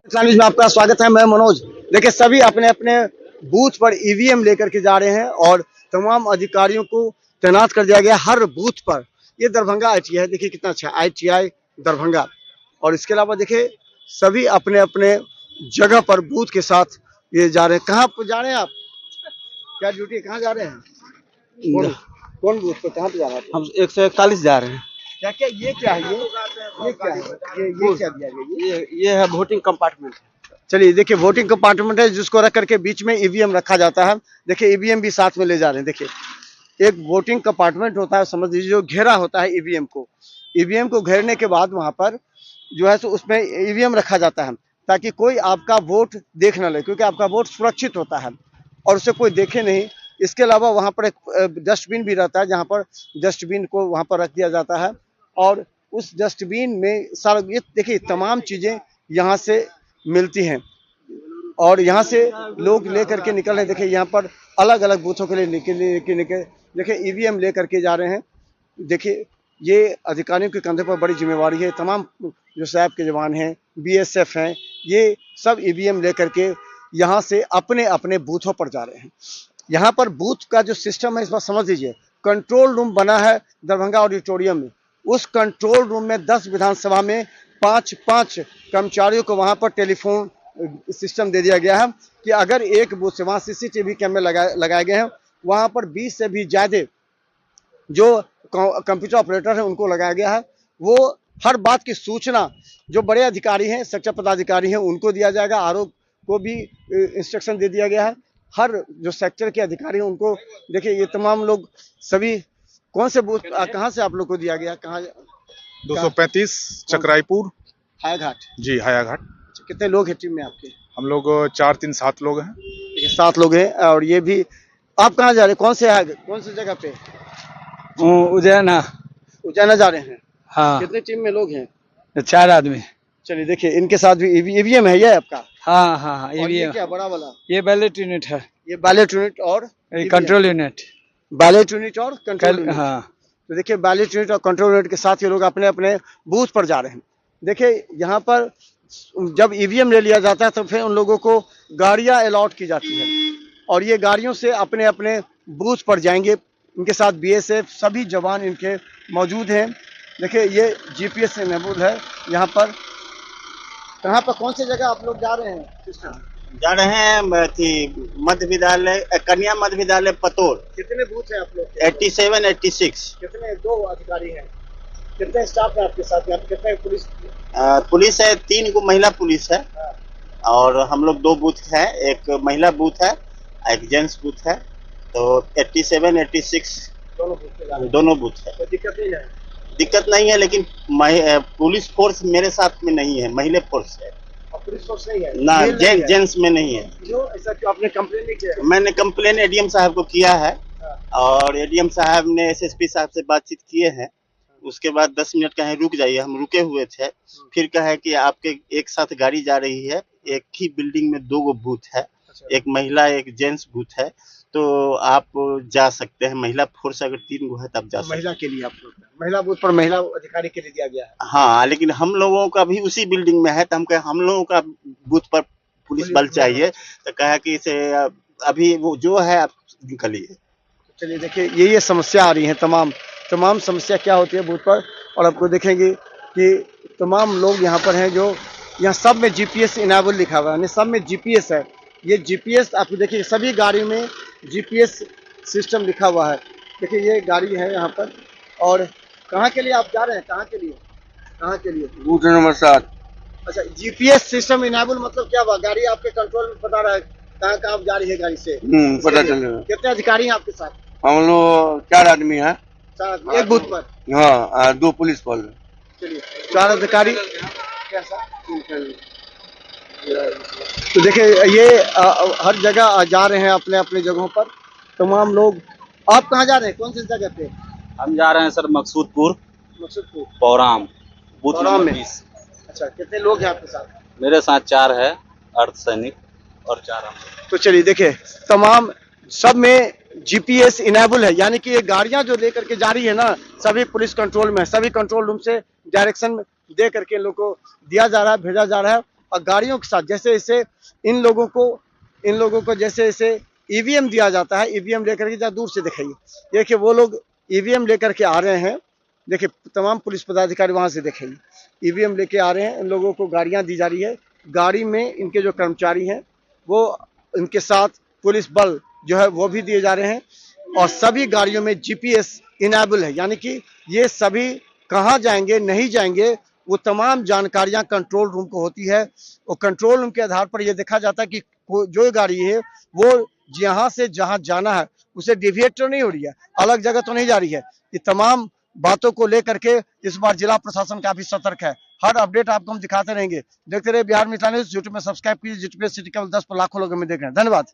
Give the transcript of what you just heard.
News में आपका स्वागत है। मैं मनोज। देखिए, सभी अपने अपने बूथ पर ईवीएम लेकर के जा रहे हैं और तमाम अधिकारियों को तैनात कर दिया गया हर बूथ पर। ये दरभंगा आईटीआई, देखिए कितना अच्छा आईटीआई दरभंगा। और इसके अलावा देखिए सभी अपने अपने जगह पर बूथ के साथ ये जा रहे हैं। कहाँ पर जा रहे हैं आप? क्या ड्यूटी, कहाँ जा रहे हैं? कौन बूथ पर, कहाँ पे जा रहे हैं? हम 141 जा रहे हैं। क्या क्या ये क्या है? ये क्या है? ये क्या दिया गया? ये है वोटिंग कंपार्टमेंट। चलिए, देखिए वोटिंग कंपार्टमेंट है जिसको रख करके बीच में ईवीएम रखा जाता है। देखिए ईवीएम भी साथ में ले जा रहे हैं। देखिए एक वोटिंग कंपार्टमेंट होता है, समझ लीजिए, जो घेरा होता है ईवीएम को घेरने के बाद वहां पर जो है सो उसमें ईवीएम रखा जाता है ताकि कोई आपका वोट देख न ले, क्योंकि आपका वोट सुरक्षित होता है और उसे कोई देखे नहीं। इसके अलावा वहां पर एक डस्टबिन भी रहता है, जहां पर डस्टबिन को वहां पर रख दिया जाता है और उस डस्टबिन में सारा ये देखिए तमाम चीजें यहाँ से मिलती हैं और यहाँ से लोग लेकर के निकल रहे हैं। देखिए यहाँ पर अलग अलग बूथों के लिए निकल देखिए ईवीएम लेकर के जा रहे हैं। देखिए ये अधिकारियों के कंधे पर बड़ी जिम्मेवारी है। तमाम जो सैप के जवान हैं, बीएसएफ हैं, ये सब ईवीएम लेकर के यहाँ से अपने अपने बूथों पर जा रहे हैं। यहाँ पर बूथ का जो सिस्टम है इस बार समझ लीजिए। कंट्रोल रूम बना है दरभंगा ऑडिटोरियम में। उस कंट्रोल रूम में 10 विधानसभा में 5-5 कर्मचारियों को वहां पर टेलीफोन सिस्टम दे दिया गया है कि अगर एक बूथ से वहां सीसीटीवी कैमरे लगाए गए हैं, वहां पर 20 से भी ज्यादा जो कंप्यूटर ऑपरेटर है उनको लगाया गया है। वो हर बात की सूचना जो बड़े अधिकारी हैं, सेक्टर पदाधिकारी हैं, उनको दिया जाएगा। आरओ को भी इंस्ट्रक्शन दे दिया गया है। हर जो सेक्टर के अधिकारी हैं उनको, देखिए ये तमाम लोग सभी कौन से बूथ, कहाँ से आप लोग को दिया गया? कहाँ? 235 चक्राईपुर हायाघाट। जी, हायाघाट। कितने लोग हैं टीम में आपके? हम लोग 4-3-7 लोग हैं। 7 लोग हैं। और ये भी आप कहाँ जा रहे हैं? कौन सी जगह पे? उज्जैना जा रहे हैं। हाँ। कितने टीम में लोग हैं? 4 आदमी। चलिए, देखिए इनके साथ भी ईवीएम है ये आपका? हाँ हाँ हाँ। और ये क्या बड़ा वाला? ये बैलेट यूनिट है। ये बैलेट यूनिट और कंट्रोल यूनिट। बैलेट यूनिट और कंट्रोल यूनिट। हाँ। तो देखिए बैलेट यूनिट और कंट्रोल यूनिट के साथ ये लोग अपने अपने बूथ पर जा रहे हैं। देखिए यहाँ पर जब ईवीएम ले लिया जाता है तो फिर उन लोगों को गाड़ियां अलॉट की जाती है और ये गाड़ियों से अपने अपने बूथ पर जाएंगे। इनके साथ बीएसएफ सभी जवान इनके मौजूद हैं। देखिए ये जीपीएस इनेबल है यहाँ पर। कहाँ पर, कौन सी जगह आप लोग जा रहे हैं? जा रहे हैं मध्य विद्यालय, कन्या मध्य विद्यालय पतोर। कितने बूथ हैं आप लोग? 87, 86। कितने? 2 अधिकारी हैं। कितने स्टाफ है आपके साथ? कितने पुलिस? पुलिस है 3 को, महिला पुलिस है। और हम लोग 2 बूथ है, एक महिला बूथ है, एक जेंट्स बूथ है। तो 87, 86 दोनों बूथ है। कोई दिक्कत नहीं है? दिक्कत नहीं है, लेकिन पुलिस फोर्स मेरे साथ में नहीं है, महिला फोर्स है। पुलिस फोर्स नहीं है ना, जेंट्स में नहीं है। क्यों ऐसा? क्यों आपने कंप्लेन नहीं किया? मैंने कंप्लेन एडीएम साहब को किया है और एडीएम साहब ने एसएसपी साहब से बातचीत किए हैं। उसके बाद 10 मिनट कहे रुक जाइए, हम रुके हुए थे। फिर कहे कि आपके एक साथ गाड़ी जा रही है, एक ही बिल्डिंग में 2 बूथ है, एक महिला एक जेंट्स बूथ है, तो आप जा सकते हैं। महिला फोर्स अगर 3 है तब जा सकते हैं। महिला के लिए आप लोग, महिला बूथ पर महिला अधिकारी के लिए दिया गया है। हाँ, लेकिन हम लोगों का भी उसी बिल्डिंग में है, तो हम कहे हम लोगों का बूथ पर पुलिस बल चाहिए। तो कहा कि इसे अभी वो जो है आप निकलिए। चलिए, देखिए ये समस्या आ रही है। तमाम समस्या क्या होती है बूथ पर, और आपको देखेंगे कि तमाम लोग यहाँ पर हैं जो यहाँ सब में जीपीएस इनेबल लिखा हुआ है, सब में जीपीएस है। ये जीपीएस आपको देखिए सभी गाड़ी में जीपीएस सिस्टम लिखा हुआ है। देखिए ये गाड़ी है यहाँ पर। और कहाँ के लिए आप जा रहे हैं? कहाँ के लिए? Booth number 7। अच्छा, जीपीएस सिस्टम इनेबल मतलब क्या हुआ? गाड़ी आपके कंट्रोल में बता रहा है कहाँ आप जा रही है गाड़ी से। पता चलेगा। कितने अधिकारी हैं आपके साथ? हम लोग 4 आदमी हैं। 4 आदमी एक बूथ पर? हाँ, 2 पुलिस बल। चलिए, 4 अधिकारी। तो देखिए ये हर जगह जा रहे हैं अपने अपने जगहों पर तमाम लोग। आप कहाँ जा रहे हैं? कौन सी जगह पे? हम जा रहे हैं sir Maqsudpur Pauram, booth Pauram number में। 20। अच्छा, कितने लोग हैं आपके साथ? मेरे साथ 4 है, अर्धसैनिक और 4 हम। तो चलिए देखिए तमाम सब में जीपीएस इनेबल है, यानी कि ये गाड़ियां जो लेकर के जा रही है ना, सभी पुलिस कंट्रोल में है। सभी कंट्रोल रूम से डायरेक्शन दे करके इन लोग को दिया जा रहा है, भेजा जा रहा है और गाड़ियों के साथ जैसे जैसे इन लोगों को जैसे जैसे ईवीएम दिया जाता है, ईवीएम लेकर के जरा दूर से दिखाइए, देखिए वो लोग ईवीएम लेकर के आ रहे हैं, देखिए तमाम पुलिस पदाधिकारी वहां से दिखाइए, ईवीएम लेके आ रहे हैं, इन लोगों को गाड़ियां दी जा रही है, गाड़ी में इनके जो कर्मचारी हैं वो इनके साथ पुलिस बल जो है वो भी दिए जा रहे हैं, और सभी गाड़ियों में जीपीएस इनेबल है, यानी कि ये सभी कहाँ जाएंगे नहीं जाएंगे वो तमाम जानकारियां कंट्रोल रूम को होती है, और कंट्रोल रूम के आधार पर यह देखा जाता है कि जो गाड़ी है वो यहाँ से जहाँ जाना है उसे डिविएट तो नहीं हो रही है, अलग जगह तो नहीं जा रही है। ये तमाम बातों को लेकर के इस बार जिला प्रशासन काफी सतर्क है। हर अपडेट आपको हम दिखाते रहेंगे। देखते रहे बिहार मित्र न्यूज़। यूट्यूब में सब्सक्राइब कीजिए, यूट्यूब सिटी केवल 10 पर लाखों लोग हमें देख रहे हैं। धन्यवाद।